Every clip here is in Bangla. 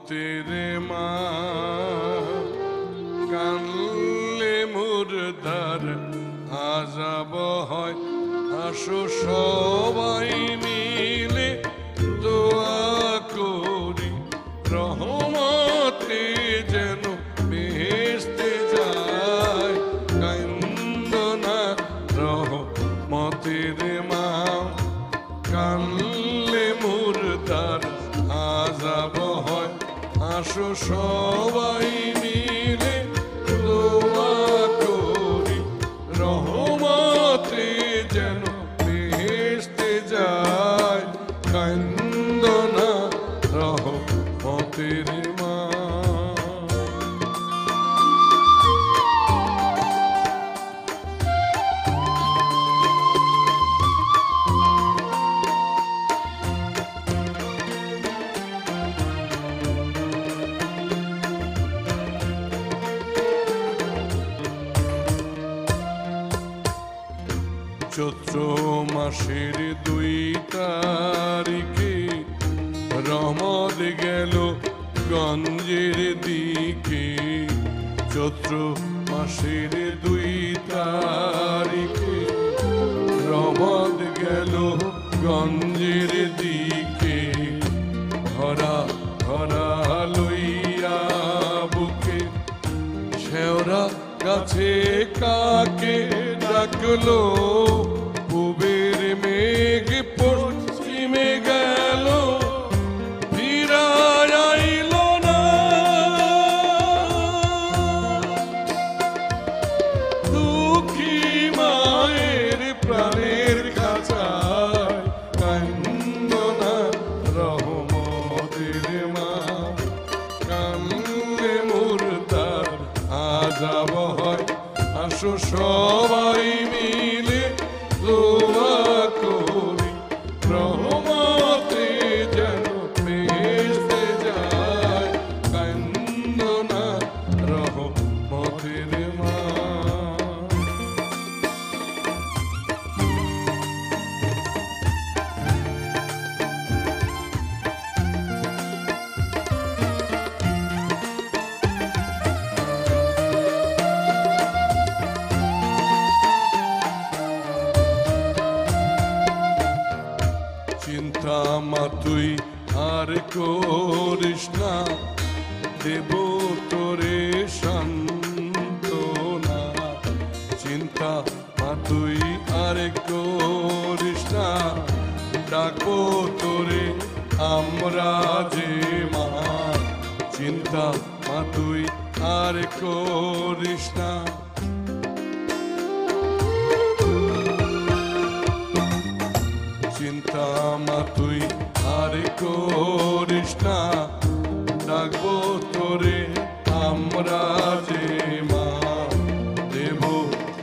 তেরে মা কানলে মুর্দার আযাব হয় আসো সবাই মিলে দোয়া করি রহমতে যেন বেহেশতে যায় কান্দো না রহমতের মা কানলে মুর্দার আযাব হয় আসো সবাই মিলে দোয়া করি রহমতে যেন বেহেশতে যায় কান্দো না রহমতের মা। চৈত্র মাসের 2 তারিখে রহমত গেল গঞ্জের দিকে চৈত্র মাসের 2 তারিখে রহমত গেল গঞ্জের দিকে ভরা ভরা লইয়া বুকে শেওড়া গাছে কাকে ডাকলো পূবের মেঘ পশ্চিমে গেল ফিরায় আইল না দুঃখী মায়ের প্রাণের খাঁচায় কান্দো না রহমতের মা কানলে মুর্দার আযাব হয় আসো সবাই মিলে দোয়া করি রহমতে যেন বেহেশতে যায় কান্দো না রহমতের মা। চিন্তা মা তুই আর করিস না দেব তোরে সান্ত্বনা চিন্তা মা তুই আর করিস না ডাকবো তোরে আমরা যে মা চিন্তা মা তুই আর করিস না চিন্তা মা তুই আর করিস না ডাকবো তোরে আমরা যে মা দেব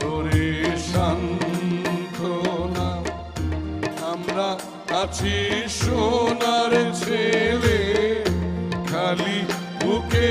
তোরে সান্ত্বনা আমরা আছি সোনার ছেলে খালি বুকে